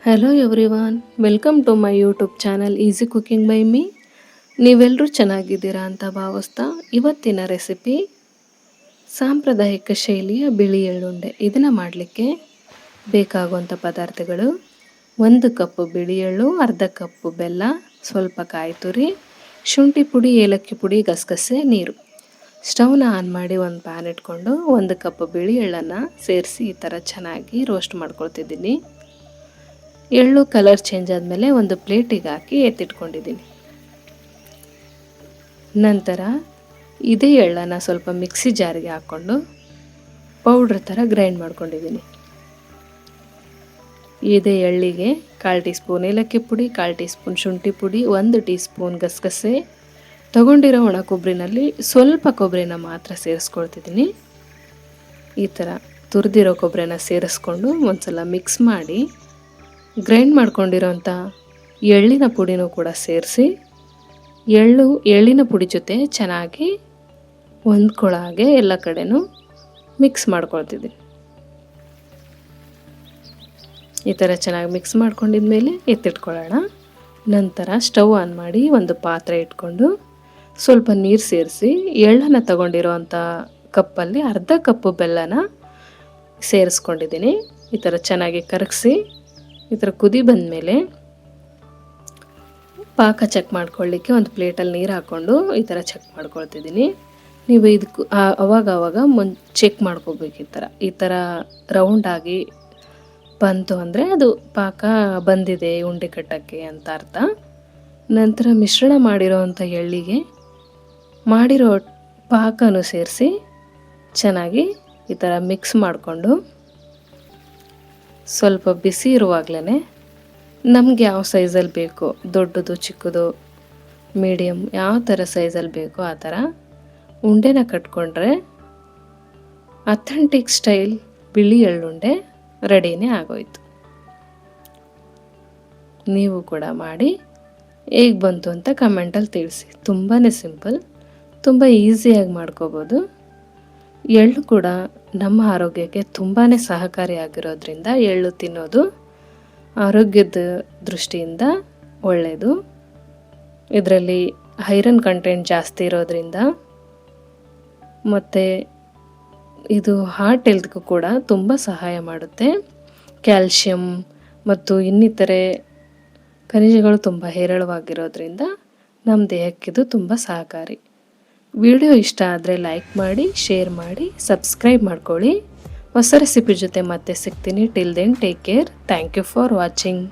Hello everyone, welcome to my YouTube channel easy cooking by me. ನೀವೆಲ್ಲರೂ ಚೆನ್ನಾಗಿದ್ದೀರಾ ಅಂತ ಭಾವಿಸ್ತಾ ಇವತ್ತಿನ ರೆಸಿಪಿ ಸಾಂಪ್ರದಾಯಿಕ ಶೈಲಿಯ ಬಿಳಿ ಎಳ್ಳುಂಡೆ. ಇದನ್ನು ಮಾಡಲಿಕ್ಕೆ ಬೇಕಾಗುವಂಥ ಪದಾರ್ಥಗಳು: 1 ಕಪ್ ಬಿಳಿ ಎಳ್ಳು, ಅರ್ಧ ಕಪ್ ಬೆಲ್ಲ, ಸ್ವಲ್ಪ ಕಾಯಿ ತುರಿ, ಶುಂಠಿ ಪುಡಿ, ಏಲಕ್ಕಿ ಪುಡಿ, ಗಸಗಸೆ, ನೀರು. ಸ್ಟವ್ನ ಆನ್ ಮಾಡಿ ಒಂದು ಪ್ಯಾನ್ ಇಟ್ಕೊಂಡು 1 ಕಪ್ ಬಿಳಿ ಎಳ್ಳನ್ನು ಸೇರಿಸಿ ಈ ಥರ ಚೆನ್ನಾಗಿ ರೋಸ್ಟ್ ಮಾಡ್ಕೊಳ್ತಿದ್ದೀನಿ. ಎಳ್ಳು ಕಲರ್ ಚೇಂಜ್ ಆದಮೇಲೆ ಒಂದು ಪ್ಲೇಟಿಗೆ ಹಾಕಿ ಎತ್ತಿಟ್ಕೊಂಡಿದ್ದೀನಿ. ನಂತರ ಇದೇ ಎಳ್ಳನ್ನು ಸ್ವಲ್ಪ ಮಿಕ್ಸಿ ಜಾರಿಗೆ ಹಾಕ್ಕೊಂಡು ಪೌಡ್ರ್ ಥರ ಗ್ರೈಂಡ್ ಮಾಡ್ಕೊಂಡಿದ್ದೀನಿ. ಇದೇ ಎಳ್ಳಿಗೆ 1/4 ಟೀ ಸ್ಪೂನ್ ಏಲಕ್ಕಿ ಪುಡಿ, 1/4 ಟೀ ಸ್ಪೂನ್ ಶುಂಠಿ ಪುಡಿ, 1 ಟೀ ಸ್ಪೂನ್ ಗಸಗಸೆ, ತೊಗೊಂಡಿರೋ ಒಣ ಕೊಬ್ಬರಿನಲ್ಲಿ ಸ್ವಲ್ಪ ಕೊಬ್ಬರಿನ ಮಾತ್ರ ಸೇರಿಸ್ಕೊಳ್ತಿದ್ದೀನಿ. ಈ ಥರ ತುರಿದಿರೋ ಕೊಬ್ಬರಿನ ಸೇರಿಸ್ಕೊಂಡು ಒಂದ್ಸಲ ಮಿಕ್ಸ್ ಮಾಡಿ ಗ್ರೈಂಡ್ ಮಾಡ್ಕೊಂಡಿರೋಂಥ ಎಳ್ಳಿನ ಪುಡಿನೂ ಕೂಡ ಸೇರಿಸಿ ಎಳ್ಳಿನ ಪುಡಿ ಜೊತೆ ಚೆನ್ನಾಗಿ ಹೊಂದ್ಕೊಳ್ಳೋ ಹಾಗೆ ಎಲ್ಲ ಕಡೆನೂ ಮಿಕ್ಸ್ ಮಾಡ್ಕೊಳ್ತಿದ್ದೀನಿ. ಈ ಥರ ಚೆನ್ನಾಗಿ ಮಿಕ್ಸ್ ಮಾಡ್ಕೊಂಡಿದ್ಮೇಲೆ ಎತ್ತಿಟ್ಕೊಳ್ಳೋಣ. ನಂತರ ಸ್ಟವ್ ಆನ್ ಮಾಡಿ ಒಂದು ಪಾತ್ರೆ ಇಟ್ಕೊಂಡು ಸ್ವಲ್ಪ ನೀರು ಸೇರಿಸಿ ಎಳ್ಳನ್ನು ತಗೊಂಡಿರೋವಂಥ ಕಪ್ಪಲ್ಲಿ ಅರ್ಧ ಕಪ್ಪು ಬೆಲ್ಲನ ಸೇರಿಸ್ಕೊಂಡಿದ್ದೀನಿ. ಈ ಥರ ಚೆನ್ನಾಗಿ ಕರಗಿಸಿ ಈ ಥರ ಕುದಿ ಬಂದಮೇಲೆ ಪಾಕ ಚೆಕ್ ಮಾಡ್ಕೊಳ್ಳಿಕ್ಕೆ ಒಂದು ಪ್ಲೇಟಲ್ಲಿ ನೀರು ಹಾಕ್ಕೊಂಡು ಈ ಥರ ಚೆಕ್ ಮಾಡ್ಕೊಳ್ತಿದ್ದೀನಿ. ನೀವು ಇದಕ್ಕೆ ಅವಾಗ ಚೆಕ್ ಮಾಡ್ಕೋಬೇಕು. ಈ ಥರ ರೌಂಡಾಗಿ ಬಂತು ಅಂದರೆ ಅದು ಪಾಕ ಬಂದಿದೆ ಉಂಡೆ ಕಟ್ಟೋಕ್ಕೆ ಅಂತ ಅರ್ಥ. ನಂತರ ಮಿಶ್ರಣ ಮಾಡಿರೋವಂಥ ಎಳ್ಳಿಗೆ ಮಾಡಿರೋ ಪಾಕನೂ ಸೇರಿಸಿ ಚೆನ್ನಾಗಿ ಈ ಥರ ಮಿಕ್ಸ್ ಮಾಡಿಕೊಂಡು ಸ್ವಲ್ಪ ಬಿಸಿ ಇರುವಾಗಲೇ ನಮಗೆ ಯಾವ ಸೈಜಲ್ಲಿ ಬೇಕೋ, ದೊಡ್ಡದು ಚಿಕ್ಕದು ಮೀಡಿಯಮ್, ಯಾವ ಥರ ಸೈಜಲ್ಲಿ ಬೇಕೋ ಆ ಥರ ಉಂಡೆನ ಕಟ್ಕೊಂಡ್ರೆ ಅಥೆಂಟಿಕ್ ಸ್ಟೈಲ್ ಬಿಳಿ ಎಳ್ಳುಂಡೆ ರೆಡಿನೇ ಆಗೋಯ್ತು. ನೀವು ಕೂಡ ಮಾಡಿ ಹೇಗೆ ಬಂತು ಅಂತ ಕಮೆಂಟಲ್ಲಿ ತಿಳಿಸಿ. ತುಂಬಾ ಸಿಂಪಲ್, ತುಂಬ ಈಸಿಯಾಗಿ ಮಾಡ್ಕೋಬೋದು. ಎಳ್ಳು ಕೂಡ ನಮ್ಮ ಆರೋಗ್ಯಕ್ಕೆ ತುಂಬಾ ಸಹಕಾರಿಯಾಗಿರೋದ್ರಿಂದ ಎಳ್ಳು ತಿನ್ನೋದು ಆರೋಗ್ಯದ ದೃಷ್ಟಿಯಿಂದ ಒಳ್ಳೆಯದು. ಇದರಲ್ಲಿ ಐರನ್ ಕಂಟೆಂಟ್ ಜಾಸ್ತಿ ಇರೋದ್ರಿಂದ ಮತ್ತು ಇದು ಹಾರ್ಟ್ ಹೆಲ್ತ್ಗೂ ಕೂಡ ತುಂಬ ಸಹಾಯ ಮಾಡುತ್ತೆ. ಕ್ಯಾಲ್ಶಿಯಂ ಮತ್ತು ಇನ್ನಿತರೆ ಖನಿಜಗಳು ತುಂಬ ಹೇರಳವಾಗಿರೋದ್ರಿಂದ ನಮ್ಮ ದೇಹಕ್ಕಿದು ತುಂಬ ಸಹಕಾರಿ. ವಿಡಿಯೋ ಇಷ್ಟ ಆದರೆ ಲೈಕ್ ಮಾಡಿ, ಶೇರ್ ಮಾಡಿ, ಸಬ್ಸ್ಕ್ರೈಬ್ ಮಾಡ್ಕೊಳ್ಳಿ. ಹೊಸ ರೆಸಿಪಿ ಜೊತೆ ಮತ್ತೆ ಸಿಗ್ತೀನಿ. Till then take care. Thank you for watching.